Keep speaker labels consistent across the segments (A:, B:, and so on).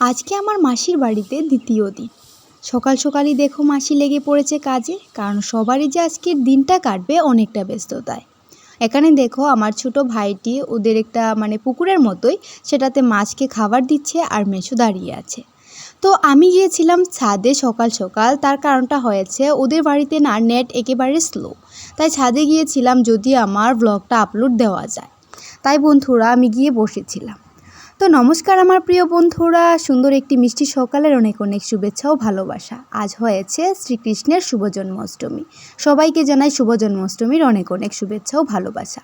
A: আজকে আমার মাসির বাড়িতে দ্বিতীয় দিন। সকাল সকালই দেখো মাসি লেগে পড়েছে কাজে, কারণ সবারই যে আজকের দিনটা কাটবে অনেকটা ব্যস্ততায়। এখানে দেখো আমার ছোট ভাইটি ওদের একটা পুকুরের মতোই, সেটাতে মাছকে খাবার দিচ্ছে আর মেসো দাঁড়িয়ে আছে। তো আমি গিয়েছিলাম ছাদে সকাল সকাল, তার কারণটা হয়েছে ওদের বাড়িতে না নেট একেবারে স্লো, তাই ছাদে গিয়েছিলাম যদি আমার ব্লগটা আপলোড দেওয়া যায়। তাই বন্ধুরা আমি গিয়ে বসেছিলাম। তো নমস্কার আমার প্রিয় বন্ধুরা, সুন্দর একটি মিষ্টি সকালের অনেক অনেক শুভেচ্ছা ও ভালোবাসা। আজ হয়েছে শ্রীকৃষ্ণের শুভ জন্মাষ্টমী। সবাইকে জানাই শুভ জন্মাষ্টমীর অনেক অনেক শুভেচ্ছা ও ভালোবাসা।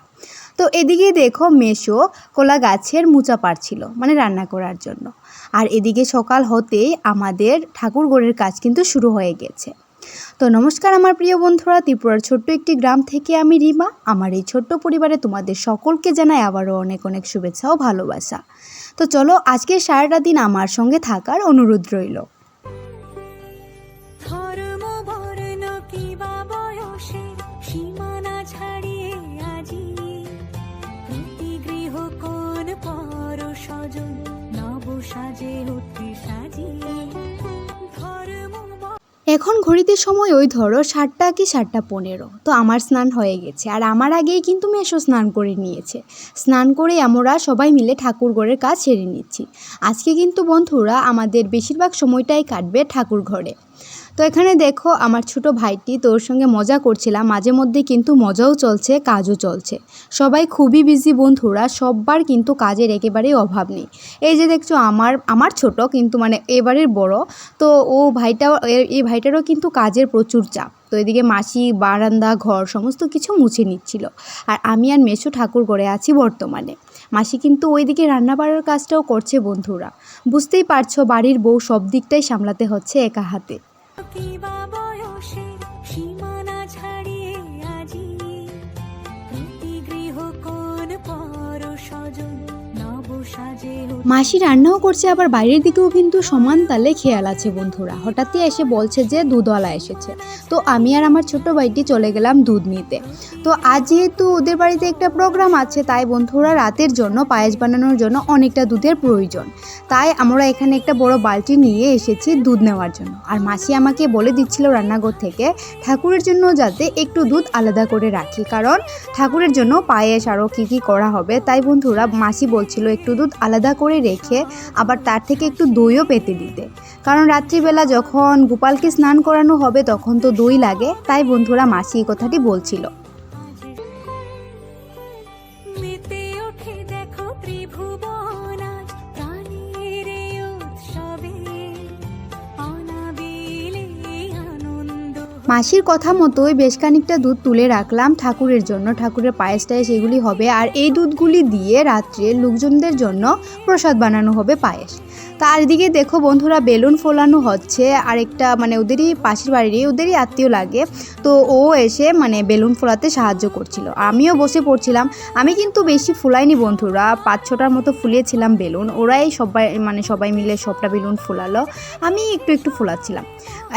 A: তো এদিকে দেখো মেসো কলা গাছের মুচা পাড়ছিল, রান্না করার জন্য। আর এদিকে সকাল হতেই আমাদের ঠাকুরঘরের কাজ কিন্তু শুরু হয়ে গেছে। তো নমস্কার আমার প্রিয় বন্ধুরা, ত্রিপুরার ছোট্ট একটি গ্রাম থেকে আমি রিমা। আমার এই ছোট্ট পরিবারে তোমাদের সকলকে জানাই আবারও অনেক অনেক শুভেচ্ছা ও ভালোবাসা। তো চলো আজকে সারাটা দিন আমার সঙ্গে থাকার অনুরোধ রইল। এখন ঘড়িতে সময় ওই ধরো 7টা কি 7:15। তো আমার স্নান হয়ে গেছে, আর আমার আগেই কিন্তু মেসো স্নান করে নিয়েছে। স্নান করে আমরা সবাই মিলে ঠাকুরঘরের কাজ সেরে নিচ্ছি। আজকে কিন্তু বন্ধুরা আমাদের বেশিরভাগ সময়টাই কাটবে ঠাকুর ঘরে। তো এখানে দেখো আমার ছোট ভাইটি, তোর সঙ্গে মজা করছিলাম, মাঝে মধ্যে কিন্তু মজাও চলছে, কাজও চলছে। সবাই খুবই বিজি বন্ধুরা, সববার কিন্তু কাজের একেবারেই অভাব নেই। এই যে দেখছো আমার ছোট কিন্তু এবারের বড়, তো এই ভাইটারও কিন্তু কাজের প্রচুর চাপ। তো এদিকে মাসি বারান্দা ঘর সমস্ত কিছু মুছে নিচ্ছিল, আর আমি আর মেসো ঠাকুর ঘরে আছি বর্তমানে। মাসি কিন্তু ওইদিকে রান্না বাড়ার কাজটাও করছে বন্ধুরা। বুঝতেই পারছো বাড়ির বউ সব দিকটাই সামলাতে হচ্ছে একা হাতে। মাসি রান্নাও করছে, আবার বাইরের দিকেও কিন্তু সমান তালে খেয়াল আছে বন্ধুরা। হঠাৎই এসে বলছে যে দুধওয়ালা এসেছে। তো আমি আর আমার ছোট ভাইটি চলে গেলাম দুধ নিতে। তো আজ যেহেতু ওদের বাড়িতে একটা প্রোগ্রাম আছে, তাই বন্ধুরা রাতের জন্য পায়েস বানানোর জন্য অনেকটা দুধের প্রয়োজন। তাই আমরা এখানে একটা বড় বালতি নিয়ে এসেছি দুধ নেওয়ার জন্য। আর মাসি আমাকে বলে দিচ্ছিল রান্নাঘর থেকে ঠাকুরের জন্য যাতে একটু দুধ আলাদা করে রাখি, কারণ ঠাকুরের জন্য পায়েস আরও কী করা হবে। তাই বন্ধুরা মাসি বলছিল একটু দুধ আলাদা করে রেখে আবার তার থেকে একটু দইও পেতে দিতে, কারণ রাত্রিবেলা যখন গোপালকে স্নান করানো হবে তখন তো দই লাগে। তাই বন্ধুরা মাসি এই কথাটি বলছিল। মাসির কথা মতোই বেশ খানিকটা দুধ তুলে রাখলাম ঠাকুরের জন্য। ঠাকুরের পায়েস টায়েস এগুলি হবে, আর এই দুধগুলি দিয়ে রাত্রে লোকজনদের জন্য প্রসাদ বানানো হবে, পায়েস। তার দিকে দেখো বন্ধুরা বেলুন ফোলানো হচ্ছে, আর একটা ওদেরই পাশের বাড়িরই ওদেরই আত্মীয় লাগে। তো ও এসে বেলুন ফোলাতে সাহায্য করছিল, আমিও বসে পড়ছিলাম। আমি কিন্তু বেশি ফুলাইনি বন্ধুরা, 5-6টার মতো ফুলিয়েছিলাম বেলুন। ওরাই সবাই মিলে সবটা বেলুন ফোলালো, আমি একটু একটু ফোলাচ্ছিলাম।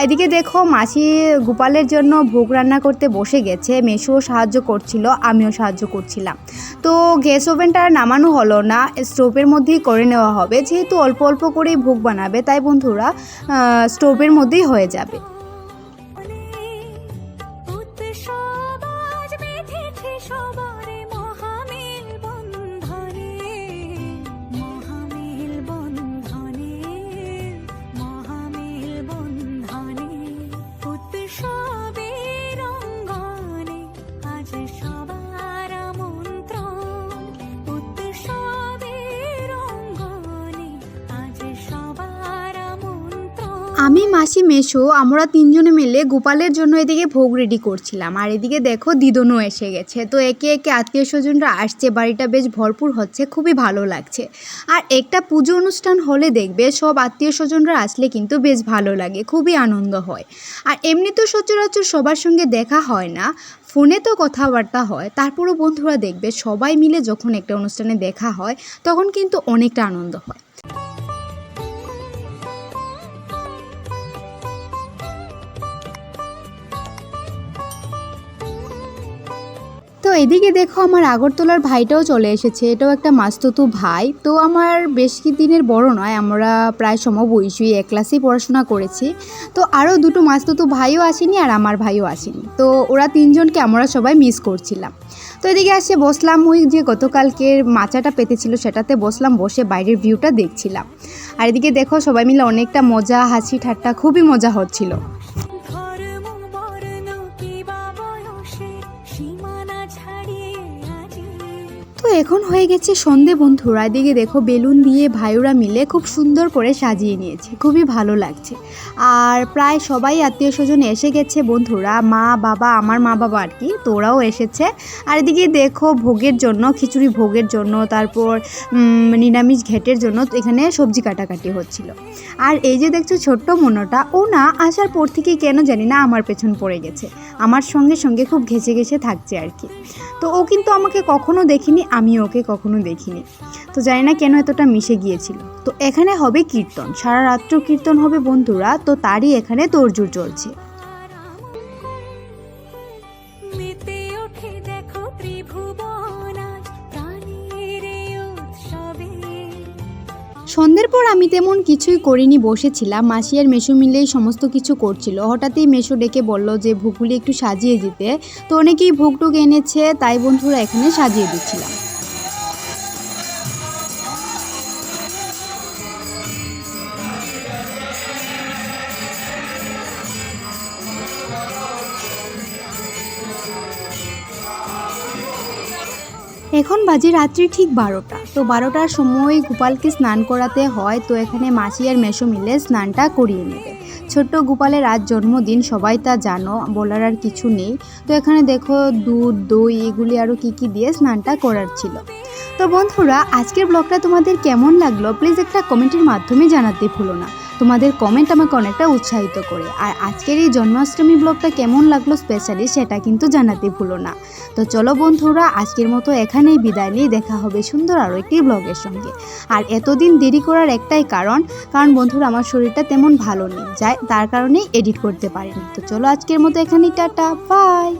A: এদিকে দেখো মাসি গোপালের জন্য ভোগ রান্না করতে বসে গেছে। মেসোও সাহায্য করছিল, আমিও সাহায্য করছিলাম। তো গ্যাস ওভেনটা আর নামানো হলো না, স্টোভের মধ্যেই করে নেওয়া হবে, যেহেতু অল্প অল্প করেই ভোগ বানাবে। তাই বন্ধুরা স্টোভের মধ্যেই হয়ে যাবে। আমি মাসি মেসো আমরা 3জনে মিলে গোপালের জন্য এদিকে ভোগ রেডি করছিলাম, আর এদিকে দেখো দিদনও এসে গেছে। তো একে একে আত্মীয় স্বজনরা আসছে, বাড়িটা বেশ ভরপুর হচ্ছে, খুবই ভালো লাগছে। আর একটা পুজো অনুষ্ঠান হলে দেখবে সব আত্মীয় স্বজনরা আসলে কিন্তু বেশ ভালো লাগে, খুবই আনন্দ হয়। আর এমনি তো সচরাচর সবার সঙ্গে দেখা হয় না, ফোনে তো কথাবার্তা হয়, তারপরও বন্ধুরা দেখবে সবাই মিলে যখন একটা অনুষ্ঠানে দেখা হয় তখন কিন্তু অনেকটা আনন্দ হয়। তো এদিকে দেখো আমার আগরতলার ভাইটাও চলে এসেছে। এটাও একটা মাস্তুতো ভাই। তো আমার বেশ কি দিনের বড় নয়, আমরা প্রায় সমবয়সী, এক ক্লাসেই পড়াশোনা করেছি। তো আরও দুটো মাস্তুতো ভাইও আসেনি আর আমার ভাইও আসেনি। তো ওরা তিনজনকে আমরা সবাই মিস করছিলাম। তো এদিকে এসে বসলাম, ওই যে গতকালকের মাচাটা পেতেছিল সেটাতে বসলাম, বসে বাইরের ভিউটা দেখছিলাম। আর এদিকে দেখো সবাই মিলে অনেকটা মজা, হাসি ঠাট্টা, খুবই মজা হচ্ছিল। তো এখন হয়ে গেছে সন্ধে বন্ধুরা। এদিকে দেখো বেলুন দিয়ে ভাইয়েরা মিলে খুব সুন্দর করে সাজিয়ে নিয়েছে, খুবই ভালো লাগছে। আর প্রায় সবাই আত্মীয় স্বজন এসে গেছে বন্ধুরা, মা বাবা, আমার মা বাবা আর কি, তো ওরাও এসেছে। আর এদিকে দেখো ভোগের জন্য, খিচুড়ি ভোগের জন্য, তারপর নিরামিষ ঘেটের জন্য এখানে সবজি কাটাকাটি হচ্ছিল। আর এই যে দেখছো ছোট্ট মনোটা, ও না আসার পর থেকেই কেন জানি না আমার পেছন পড়ে গেছে, আমার সঙ্গে সঙ্গে খুব ঘেঁষে ঘেঁষে থাকছে আর কি। তো ও কিন্তু আমাকে কখনো দেখিনি, আমি ওকে কখনো দেখিনি। তো জানি না কেন এতটা মিশে গিয়েছিল। তো এখানে হবে কীর্তন, সারা রাত্র কীর্তন হবে বন্ধুরা। তো তারই এখানে তোড়জোড় চলছে। সন্ধ্যের পর আমি তেমন কিছুই করিনি, বসেছিলাম। মাসি আর মেসো মিলেই সমস্ত কিছু করছিল। হঠাৎই মেসো ডেকে বলল যে ভোগগুলি একটু সাজিয়ে দিতে। তো অনেকেই ভোগ টোগ এনেছে, তাই বন্ধুরা এখানে সাজিয়ে দিচ্ছিলাম। এখন বাজে রাত্রি ঠিক 12টা। তো 12টার সময় গোপালকে স্নান করাতে হয়। তো এখানে মাসি আর মেসো মিলে স্নানটা করিয়ে নেবে। ছোট্ট গোপালের আজ জন্মদিন, সবাই তা জানো, বলার আর কিছু নেই। তো এখানে দেখো দুধ, দই, এগুলি আরও কী দিয়ে স্নানটা করার ছিল। তো বন্ধুরা আজকের ব্লগটা তোমাদের কেমন লাগলো প্লিজ একটা কমেন্টের মাধ্যমে জানাতে ভুলো না। তোমাদের কমেন্ট আমাকে অনেকটা উৎসাহিত করে। আর আজকের এই জন্মাষ্টমী ব্লগটা কেমন লাগলো স্পেশালি সেটা কিন্তু জানাতে ভুলো না। তো চলো বন্ধুরা আজকের মতো এখানেই বিদায় নিয়ে দেখা হবে সুন্দর আরও একটি ব্লগের সঙ্গে। আর এতদিন দেরি করার একটাই কারণ বন্ধুরা আমার শরীরটা তেমন ভালো নেই, তার কারণেই এডিট করতে পারিনি। তো চলো আজকের মতো এখানেই টাটা, বাই।